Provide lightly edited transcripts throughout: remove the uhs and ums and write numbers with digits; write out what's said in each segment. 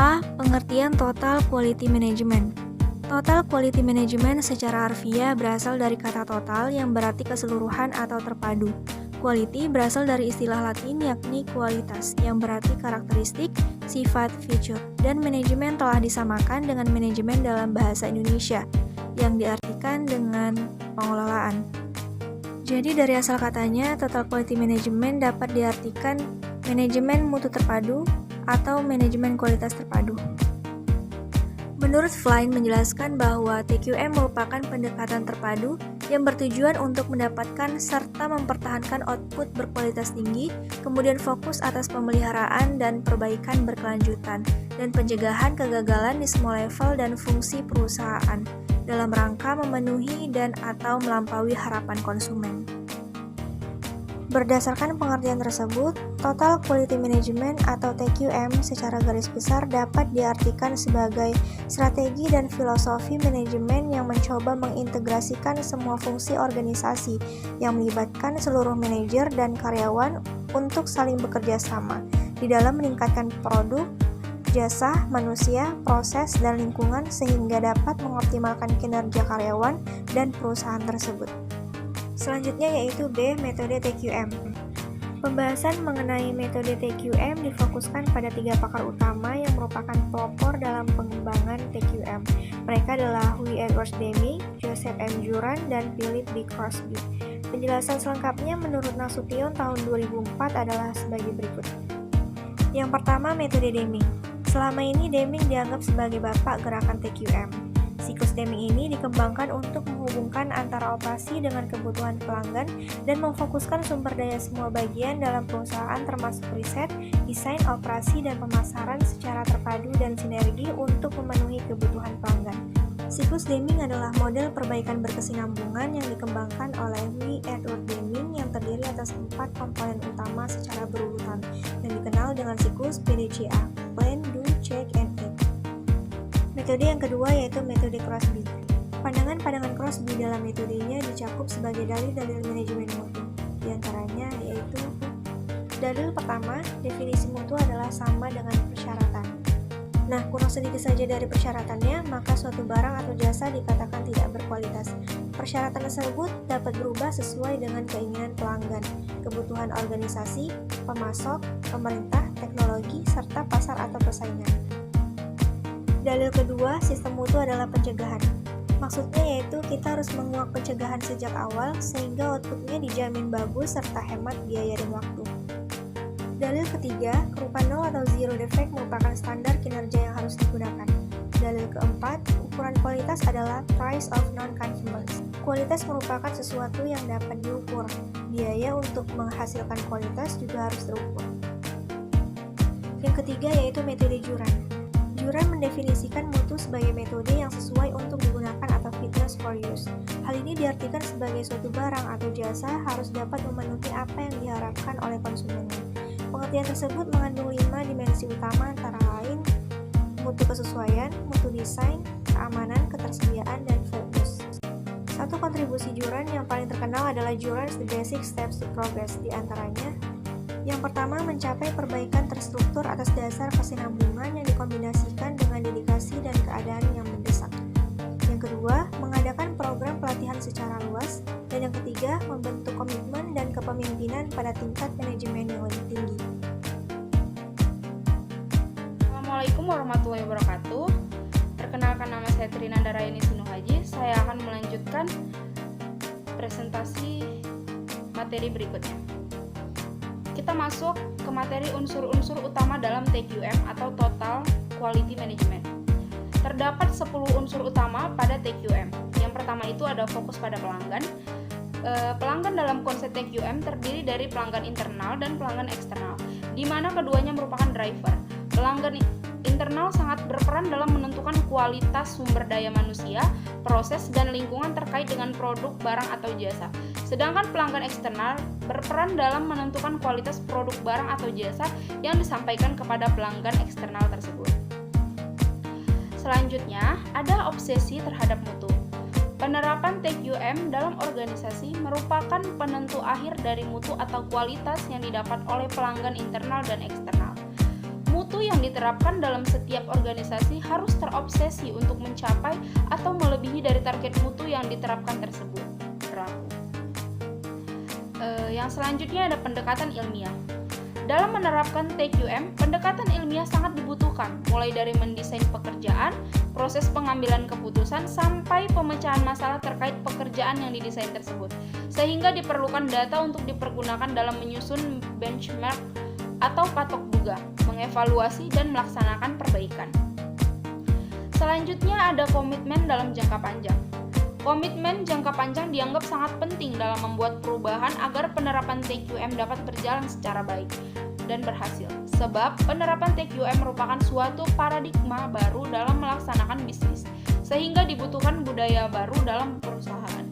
A. Pengertian Total Quality Management. Total Quality Management secara harfiah berasal dari kata total yang berarti keseluruhan atau terpadu. Quality berasal dari istilah Latin yakni kualitas yang berarti karakteristik, sifat, feature. Dan manajemen telah disamakan dengan manajemen dalam bahasa Indonesia yang diartikan dengan pengelolaan. Jadi dari asal katanya, Total Quality Management dapat diartikan manajemen mutu terpadu atau manajemen kualitas terpadu. Menurut Flynn menjelaskan bahwa TQM merupakan pendekatan terpadu yang bertujuan untuk mendapatkan serta mempertahankan output berkualitas tinggi, kemudian fokus atas pemeliharaan dan perbaikan berkelanjutan, dan pencegahan kegagalan di semua level dan fungsi perusahaan, dalam rangka memenuhi dan atau melampaui harapan konsumen. Berdasarkan pengertian tersebut, Total Quality Management atau TQM secara garis besar dapat diartikan sebagai strategi dan filosofi manajemen yang mencoba mengintegrasikan semua fungsi organisasi yang melibatkan seluruh manajer dan karyawan untuk saling bekerja sama di dalam meningkatkan produk, jasa, manusia, proses, dan lingkungan sehingga dapat mengoptimalkan kinerja karyawan dan perusahaan tersebut. Selanjutnya yaitu B. Metode TQM. Pembahasan mengenai metode TQM difokuskan pada 3 pakar utama yang merupakan pelopor dalam pengembangan TQM. Mereka adalah W. Edward Deming, Joseph M. Juran, dan Philip B. Crosby. Penjelasan selengkapnya menurut Nasution tahun 2004 adalah sebagai berikut. Yang pertama, metode Deming. Selama ini Deming dianggap sebagai bapak gerakan TQM. Siklus Deming ini dikembangkan untuk menghubungkan antara operasi dengan kebutuhan pelanggan dan memfokuskan sumber daya semua bagian dalam perusahaan termasuk riset, desain, operasi, dan pemasaran secara terpadu dan sinergi untuk memenuhi kebutuhan pelanggan. Siklus Deming adalah model perbaikan berkesinambungan yang dikembangkan oleh W. Edward Deming yang terdiri atas 4 komponen utama secara berurutan yang dikenal dengan siklus PDCA, Plan, Do, Check, and Act. Metode yang kedua yaitu metode Crosby. Pandangan-pandangan Crosby dalam metodenya dicakup sebagai dalil-dalil manajemen mutu. Di antaranya yaitu dalil pertama, definisi mutu adalah sama dengan persyaratan. Nah, kurang sedikit saja dari persyaratannya, maka suatu barang atau jasa dikatakan tidak berkualitas. Persyaratan tersebut dapat berubah sesuai dengan keinginan pelanggan, kebutuhan organisasi, pemasok, pemerintah, teknologi, serta pasar atau persaingan. Dalil kedua, sistem mutu adalah pencegahan. Maksudnya yaitu kita harus menguak pencegahan sejak awal sehingga outputnya dijamin bagus serta hemat biaya dan waktu. Dalil ketiga, kerupa nol atau zero defect merupakan standar kinerja yang harus digunakan. Dalil keempat, ukuran kualitas adalah price of non-conformance. Kualitas merupakan sesuatu yang dapat diukur. Biaya untuk menghasilkan kualitas juga harus terukur. Yang ketiga yaitu metode Juran. Juran mendefinisikan mutu sebagai metode yang sesuai untuk digunakan atau fitness for use. Hal ini diartikan sebagai suatu barang atau jasa harus dapat memenuhi apa yang diharapkan oleh konsumennya. Pengertian tersebut mengandung 5 dimensi utama antara lain mutu kesesuaian, mutu desain, keamanan, ketersediaan, dan fair use. Satu kontribusi Juran yang paling terkenal adalah Juran's The Basic Steps to Progress. Di antaranya, yang pertama, mencapai perbaikan terstruktur atas dasar kesinambungan yang dikombinasikan dengan dedikasi dan keadaan yang mendesak. Yang kedua, mengadakan program pelatihan secara luas. Dan yang ketiga, membentuk komitmen dan kepemimpinan pada tingkat manajemen yang lebih tinggi. Assalamualaikum warahmatullahi wabarakatuh. Perkenalkan, nama saya Trinanda Rayani Sinuhaji. Saya akan melanjutkan presentasi materi berikutnya. Kita masuk ke materi unsur-unsur utama dalam TQM atau Total Quality Management. Terdapat 10 unsur utama pada TQM. Yang pertama itu ada fokus pada pelanggan. Pelanggan dalam konsep TQM terdiri dari pelanggan internal dan pelanggan eksternal, di mana keduanya merupakan driver. Pelanggan internal sangat berperan dalam menentukan kualitas sumber daya manusia, proses, dan lingkungan terkait dengan produk, barang, atau jasa. Sedangkan pelanggan eksternal berperan dalam menentukan kualitas produk, barang, atau jasa yang disampaikan kepada pelanggan eksternal tersebut. Selanjutnya, ada obsesi terhadap mutu. Penerapan TQM dalam organisasi merupakan penentu akhir dari mutu atau kualitas yang didapat oleh pelanggan internal dan eksternal. Mutu yang diterapkan dalam setiap organisasi harus terobsesi untuk mencapai atau melebihi dari target mutu yang diterapkan tersebut. Berlaku. Yang selanjutnya ada pendekatan ilmiah. Dalam menerapkan TQM, pendekatan ilmiah sangat dibutuhkan, mulai dari mendesain pekerjaan, proses pengambilan keputusan, sampai pemecahan masalah terkait pekerjaan yang didesain tersebut, sehingga diperlukan data untuk dipergunakan dalam menyusun benchmark atau patok duga, mengevaluasi dan melaksanakan perbaikan. Selanjutnya ada komitmen dalam jangka panjang. Komitmen jangka panjang dianggap sangat penting dalam membuat perubahan agar penerapan TQM dapat berjalan secara baik dan berhasil. Sebab penerapan TQM merupakan suatu paradigma baru dalam melaksanakan bisnis, sehingga dibutuhkan budaya baru dalam perusahaan.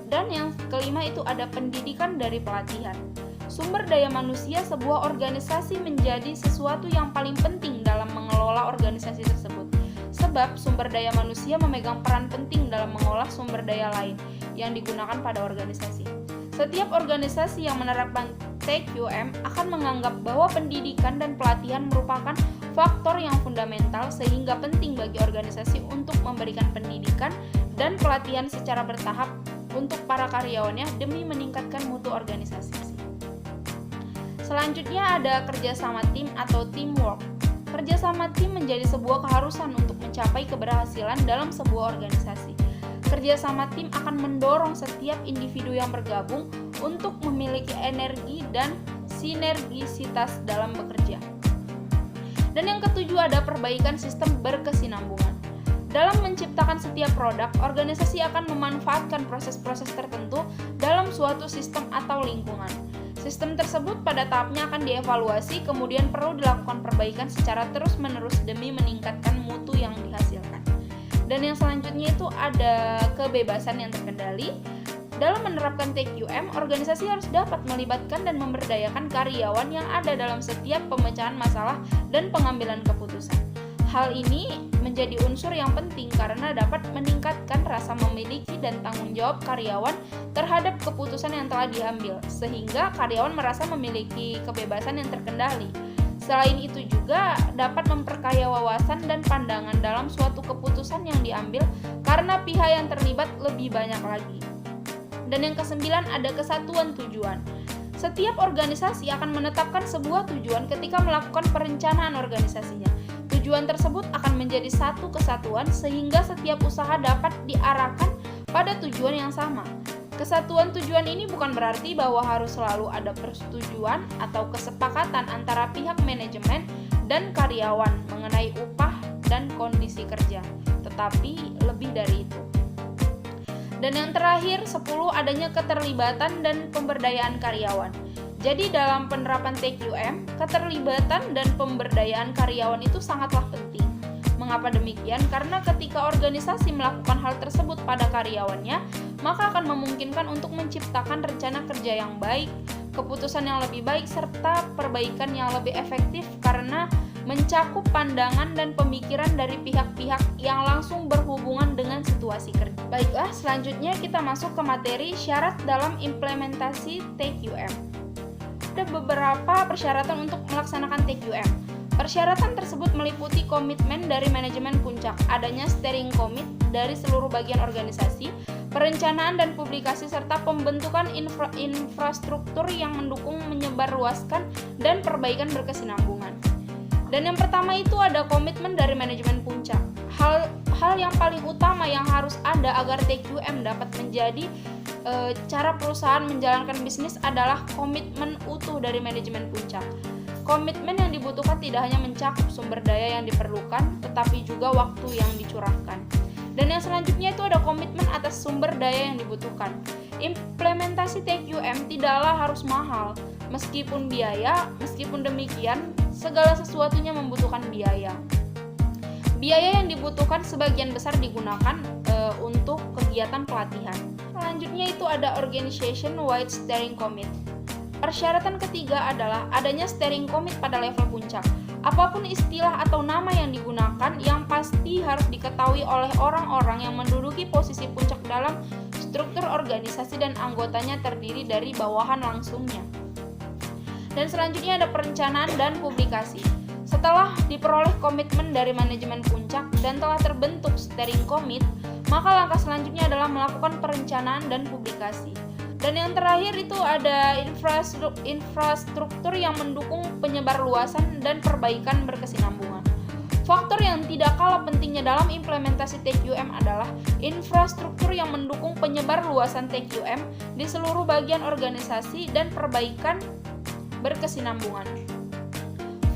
Dan yang kelima itu ada pendidikan dari pelatihan. Sumber daya manusia sebuah organisasi menjadi sesuatu yang paling penting dalam mengelola organisasi tersebut. Sebab sumber daya manusia memegang peran penting dalam mengolah sumber daya lain yang digunakan pada organisasi. Setiap organisasi yang menerapkan TQM akan menganggap bahwa pendidikan dan pelatihan merupakan faktor yang fundamental, sehingga penting bagi organisasi untuk memberikan pendidikan dan pelatihan secara bertahap untuk para karyawannya demi meningkatkan mutu organisasi. Selanjutnya ada kerjasama tim atau teamwork. Kerjasama tim menjadi sebuah keharusan untuk mencapai keberhasilan dalam sebuah organisasi. Kerjasama tim akan mendorong setiap individu yang bergabung untuk memiliki energi dan sinergisitas dalam bekerja. Dan yang ketujuh ada perbaikan sistem berkesinambungan. Dalam menciptakan setiap produk, organisasi akan memanfaatkan proses-proses tertentu dalam suatu sistem atau lingkungan. Sistem tersebut pada tahapnya akan dievaluasi, kemudian perlu dilakukan perbaikan secara terus-menerus demi meningkatkan mutu yang dihasilkan. Dan yang selanjutnya itu ada kebebasan yang terkendali. Dalam menerapkan TQM, organisasi harus dapat melibatkan dan memberdayakan karyawan yang ada dalam setiap pemecahan masalah dan pengambilan keputusan. Hal ini menjadi unsur yang penting karena dapat meningkatkan rasa memiliki dan tanggung jawab karyawan terhadap keputusan yang telah diambil, sehingga karyawan merasa memiliki kebebasan yang terkendali. Selain itu juga dapat memperkaya wawasan dan pandangan dalam suatu keputusan yang diambil karena pihak yang terlibat lebih banyak lagi. Dan yang kesembilan ada kesatuan tujuan. Setiap organisasi akan menetapkan sebuah tujuan ketika melakukan perencanaan organisasinya. Tujuan tersebut akan menjadi satu kesatuan sehingga setiap usaha dapat diarahkan pada tujuan yang sama. Kesatuan tujuan ini bukan berarti bahwa harus selalu ada persetujuan atau kesepakatan antara pihak manajemen dan karyawan mengenai upah dan kondisi kerja, tetapi lebih dari itu. Dan yang terakhir, 10, adanya keterlibatan dan pemberdayaan karyawan. Jadi dalam penerapan TQM, keterlibatan dan pemberdayaan karyawan itu sangatlah penting. Mengapa demikian? Karena ketika organisasi melakukan hal tersebut pada karyawannya, maka akan memungkinkan untuk menciptakan rencana kerja yang baik, keputusan yang lebih baik, serta perbaikan yang lebih efektif karena mencakup pandangan dan pemikiran dari pihak-pihak yang langsung berhubungan dengan situasi kerja. Baiklah, selanjutnya kita masuk ke materi syarat dalam implementasi TQM. Ada beberapa persyaratan untuk melaksanakan TQM. Persyaratan tersebut meliputi komitmen dari manajemen puncak, adanya steering commit dari seluruh bagian organisasi, perencanaan dan publikasi, serta pembentukan infrastruktur yang mendukung menyebarluaskan dan perbaikan berkesinambungan. Dan yang pertama itu ada komitmen dari manajemen puncak. Hal yang paling utama yang harus ada agar TQM dapat menjadi cara perusahaan menjalankan bisnis adalah komitmen utuh dari manajemen puncak. Komitmen yang dibutuhkan tidak hanya mencakup sumber daya yang diperlukan, tetapi juga waktu yang dicurahkan. Dan yang selanjutnya itu ada komitmen atas sumber daya yang dibutuhkan. Implementasi TQM tidaklah harus mahal, meskipun demikian, segala sesuatunya membutuhkan biaya. Biaya yang dibutuhkan sebagian besar digunakan untuk kegiatan pelatihan. Selanjutnya itu ada organization-wide steering commit. Persyaratan ketiga adalah adanya steering commit pada level puncak. Apapun istilah atau nama yang digunakan, yang pasti harus diketahui oleh orang-orang yang menduduki posisi puncak dalam struktur organisasi dan anggotanya terdiri dari bawahan langsungnya. Dan selanjutnya ada perencanaan dan publikasi. Setelah diperoleh komitmen dari manajemen puncak dan telah terbentuk steering committee, maka langkah selanjutnya adalah melakukan perencanaan dan publikasi. Dan yang terakhir itu ada infrastruktur yang mendukung penyebarluasan dan perbaikan berkesinambungan. Faktor yang tidak kalah pentingnya dalam implementasi TQM adalah infrastruktur yang mendukung penyebarluasan TQM di seluruh bagian organisasi dan perbaikan berkesinambungan.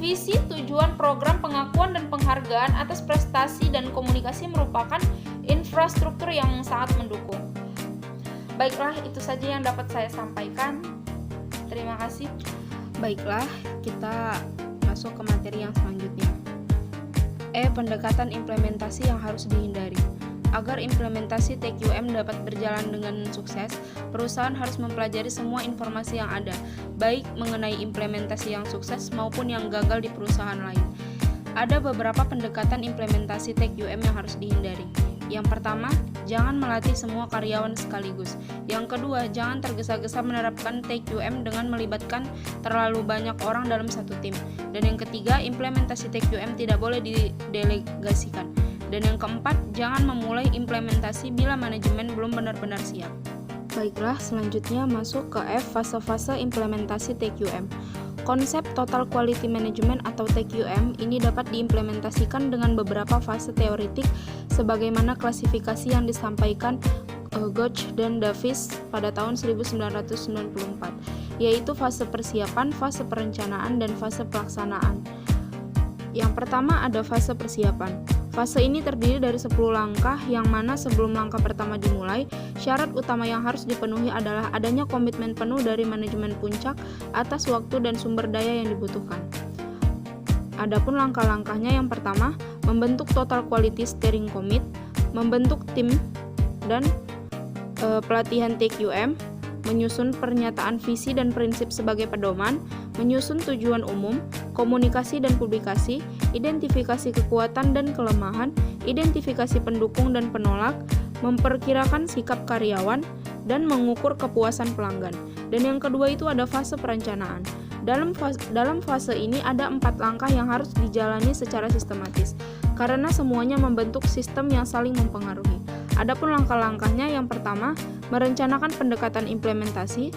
Visi, tujuan, program, pengakuan, dan penghargaan atas prestasi dan komunikasi merupakan infrastruktur yang sangat mendukung. Baiklah, itu saja yang dapat saya sampaikan. Terima kasih. Baiklah, kita masuk ke materi yang selanjutnya. Pendekatan implementasi yang harus dihindari. Agar implementasi TQM dapat berjalan dengan sukses, perusahaan harus mempelajari semua informasi yang ada, baik mengenai implementasi yang sukses maupun yang gagal di perusahaan lain. Ada beberapa pendekatan implementasi TQM yang harus dihindari. Yang pertama, jangan melatih semua karyawan sekaligus. Yang kedua, jangan tergesa-gesa menerapkan TQM dengan melibatkan terlalu banyak orang dalam satu tim. Dan yang ketiga, implementasi TQM tidak boleh didelegasikan. Dan yang keempat, jangan memulai implementasi bila manajemen belum benar-benar siap. Baiklah, selanjutnya masuk ke F, fase-fase implementasi TQM. Konsep Total Quality Management atau TQM ini dapat diimplementasikan dengan beberapa fase teoretik sebagaimana klasifikasi yang disampaikan Gooch dan Davis pada tahun 1994, yaitu fase persiapan, fase perencanaan, dan fase pelaksanaan. Yang pertama ada fase persiapan. Fase ini terdiri dari 10 langkah yang mana sebelum langkah pertama dimulai, syarat utama yang harus dipenuhi adalah adanya komitmen penuh dari manajemen puncak atas waktu dan sumber daya yang dibutuhkan. Adapun langkah-langkahnya yang pertama, membentuk Total Quality Steering Committee, membentuk tim dan pelatihan TQM, menyusun pernyataan visi dan prinsip sebagai pedoman, menyusun tujuan umum, komunikasi dan publikasi, identifikasi kekuatan dan kelemahan, identifikasi pendukung dan penolak, memperkirakan sikap karyawan, dan mengukur kepuasan pelanggan. Dan yang kedua itu ada fase perencanaan. Dalam fase ini ada 4 langkah yang harus dijalani secara sistematis, karena semuanya membentuk sistem yang saling mempengaruhi. Adapun langkah-langkahnya yang pertama, merencanakan pendekatan implementasi,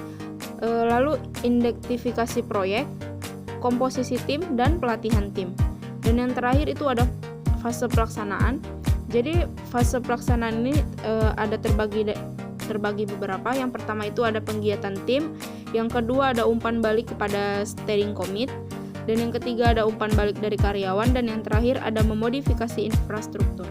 lalu identifikasi proyek, komposisi tim, dan pelatihan tim. Dan yang terakhir itu ada fase pelaksanaan. Jadi fase pelaksanaan ini ada terbagi beberapa. Yang pertama itu ada penggiatan tim, yang kedua ada umpan balik kepada steering committee, dan yang ketiga ada umpan balik dari karyawan, dan yang terakhir ada memodifikasi infrastruktur.